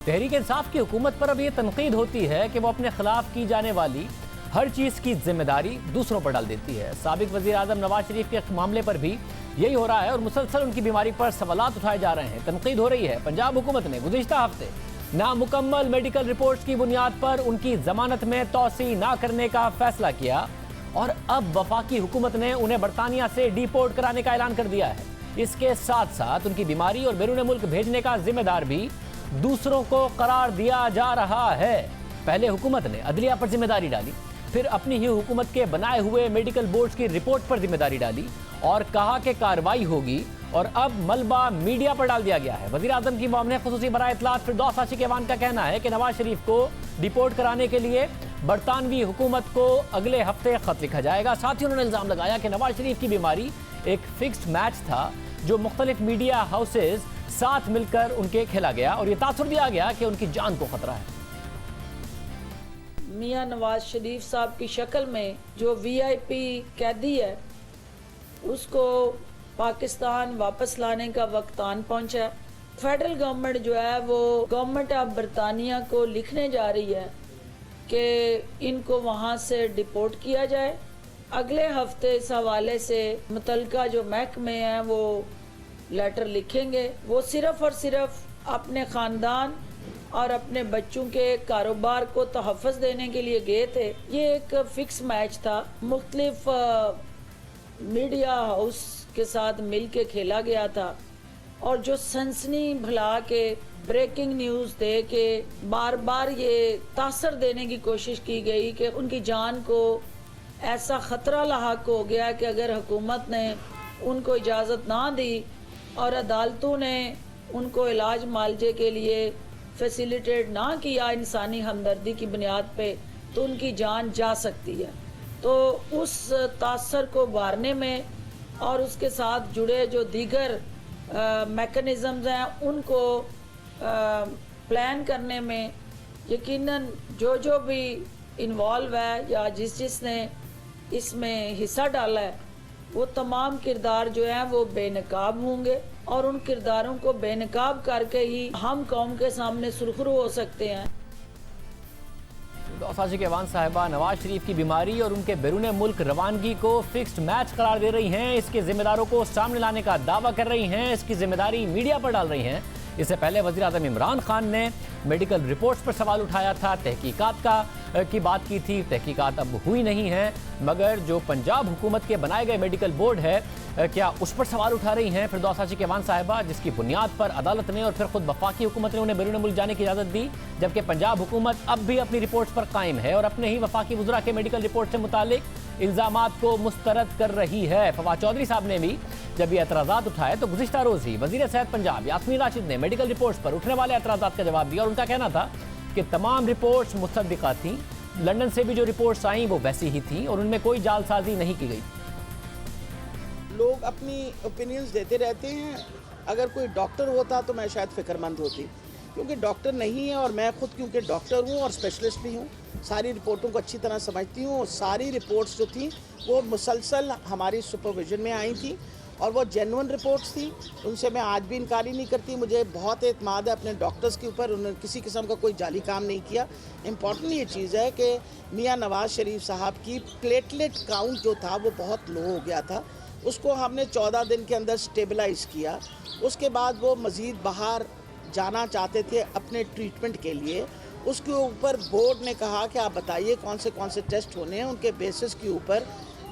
तहरीक इंसाफ की हुकूमत पर अब ये तनकीद होती है कि वो अपने खिलाफ की जाने वाली हर चीज़ की जिम्मेदारी दूसरों पर डाल देती है। साबिक वज़ीर आज़म नवाज शरीफ के मामले पर भी यही हो रहा है और मुसलसल उनकी बीमारी पर सवालात उठाए जा रहे हैं। तनकीद हो रही है पंजाब हुकूमत ने गुज़िश्ता हफ्ते नामुकम्मल मेडिकल रिपोर्ट्स की बुनियाद पर उनकी जमानत में तौसी ना करने का फैसला किया और अब वफाकी हुकूमत ने उन्हें बरतानिया से डिपोर्ट कराने का ऐलान कर दिया है। इसके साथ साथ उनकी बीमारी और बैरून मुल्क भेजने का जिम्मेदार भी दूसरों को करार दिया जा रहा है। पहले हुकूमत ने अदलिया पर जिम्मेदारी डाली, फिर अपनी ही हुकूमत के बनाए हुए मेडिकल बोर्ड्स की रिपोर्ट पर जिम्मेदारी डाली और कहा कि कार्रवाई होगी, और अब मलबा मीडिया पर डाल दिया गया है। वज़ीर आज़म की मामले खुसूसी बराए इत्तलात फिरदौस आशिक एवान का कहना है कि नवाज शरीफ को डिपोर्ट कराने के लिए बरतानवी हुकूमत को अगले हफ्ते खत लिखा जाएगा। साथ ही उन्होंने इल्ज़ाम लगाया कि नवाज शरीफ की बीमारी एक फिक्स्ड मैच था जो मुख्तलिफ मीडिया हाउसेज साथ मिलकर उनके खेला गया और ये तासुर दिया गया कि उनकी जान को खतरा है। मियां नवाज शरीफ साहब की शक्ल में जो वीआईपी कैदी है उसको पाकिस्तान वापस लाने का वक्त आन पहुंचा। फेडरल गवर्नमेंट जो है वो गवर्नमेंट ऑफ बरतानिया को लिखने जा रही है कि इनको वहां से डिपोर्ट किया जाए। अगले हफ्ते इस हवाले से मुतलका जो महकमे हैं वो लेटर लिखेंगे। वो सिर्फ और सिर्फ अपने ख़ानदान और अपने बच्चों के कारोबार को तहफ़्फ़ुज़ देने के लिए गए थे। ये एक फ़िक्स मैच था, मुख्तलिफ मीडिया हाउस के साथ मिल के खेला गया था और जो सनसनी भला के ब्रेकिंग न्यूज़ दे के बार बार ये तासर देने की कोशिश की गई कि उनकी जान को ऐसा ख़तरा लाहक हो गया कि अगर हुकूमत ने उनको इजाज़त ना दी और अदालतों ने उनको इलाज मालजे के लिए फैसिलिटेट ना किया इंसानी हमदर्दी की बुनियाद पे, तो उनकी जान जा सकती है। तो उस तासर को उभारने में और उसके साथ जुड़े जो दीगर मैकेनिज़म्स हैं उनको प्लान करने में यकीनन जो भी इन्वॉल्व है या जिसने इसमें हिस्सा डाला है वो तमाम किरदार जो हैं वो बेनकाब होंगे और उन किरदारों को बेनकाब करके ही हम कौम के सामने सुरखरू हो सकते हैं। आशिक एवान साहिबा नवाज शरीफ की बीमारी और उनके बैरून मुल्क रवानगी को फिक्स्ड मैच करार दे रही हैं। इसके जिम्मेदारों को सामने लाने का दावा कर रही हैं। इसकी जिम्मेदारी मीडिया पर डाल रही हैं। इससे पहले वज़ीर आज़म इमरान खान ने मेडिकल रिपोर्ट्स पर सवाल उठाया था, तहकीकात की बात की थी। तहकीकात अब हुई नहीं है, मगर जो पंजाब हुकूमत के बनाए गए मेडिकल बोर्ड है क्या उस पर सवाल उठा रही हैं फिरदौस आशिक एवान साहिबा, जिसकी बुनियाद पर अदालत ने और फिर खुद वफाकी हुकूमत ने उन्हें बैरून मुल्क जाने की इजाज़त दी, जबकि पंजाब हुकूमत अब भी अपनी रिपोर्ट्स पर कायम है और अपने ही वफाकी वज़रा के मेडिकल रिपोर्ट से मुतालिक इल्ज़ामात को मुस्तरद कर रही है। फवाद चौधरी साहब ने भी जब ये एतराज़ात उठाए तो गुज़िश्ता रोज़ ही वज़ीर सेहत पंजाब यास्मीन राशिद ने मेडिकल रिपोर्ट्स पर उठने वाले एतराज़ात का जवाब दिया और उनका कहना था कि तमाम रिपोर्ट्स मुसद्दिक़ा थीं। लंदन से भी जो रिपोर्ट्स आई वो वैसी ही थी और उनमें कोई जालसाजी नहीं की गई। लोग अपनी ओपिनियंस देते रहते हैं। अगर कोई डॉक्टर होता तो मैं शायद फ़िक्रमंद होती, क्योंकि डॉक्टर नहीं है और मैं खुद क्योंकि डॉक्टर हूँ और स्पेशलिस्ट भी हूँ, सारी रिपोर्टों को अच्छी तरह समझती हूँ और सारी रिपोर्ट्स जो थी वो मुसलसल हमारी सुपरविजन में आई थी और वो जेन्युइन रिपोर्ट्स थी। उनसे मैं आज भी इनकार ही नहीं करती। मुझे बहुत एतमाद है अपने डॉक्टर्स के ऊपर, उन्होंने किसी किस्म का कोई जाली काम नहीं किया। इम्पॉर्टेंट ये चीज़ है कि मियां नवाज शरीफ साहब की प्लेटलेट काउंट जो था वो बहुत लो हो गया था, उसको हमने 14 दिन के अंदर स्टेबलाइज़ किया। उसके बाद वो मज़ीद बाहर जाना चाहते थे अपने ट्रीटमेंट के लिए। उसके ऊपर बोर्ड ने कहा कि आप बताइए कौन से टेस्ट होने हैं। उनके बेसिस के ऊपर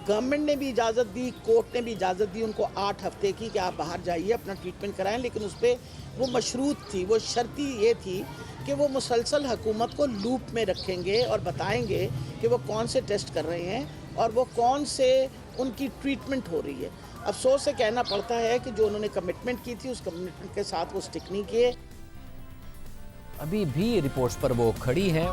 गवर्नमेंट ने भी इजाज़त दी, कोर्ट ने भी इजाज़त दी उनको 8 हफ्ते की कि आप बाहर जाइए अपना ट्रीटमेंट कराएं, लेकिन उस पर वो मशरूत थी, वो शर्ती ये थी कि वो मुसलसल हुकूमत को लूप में रखेंगे और बताएंगे कि वो कौन से टेस्ट कर रहे हैं और वो कौन से उनकी ट्रीटमेंट हो रही है। अफसोस से कहना पड़ता है कि जो उन्होंने कमिटमेंट की थी उस कमिटमेंट के साथ वो स्टिक नहीं किए। अभी भी रिपोर्ट्स पर वो खड़ी हैं।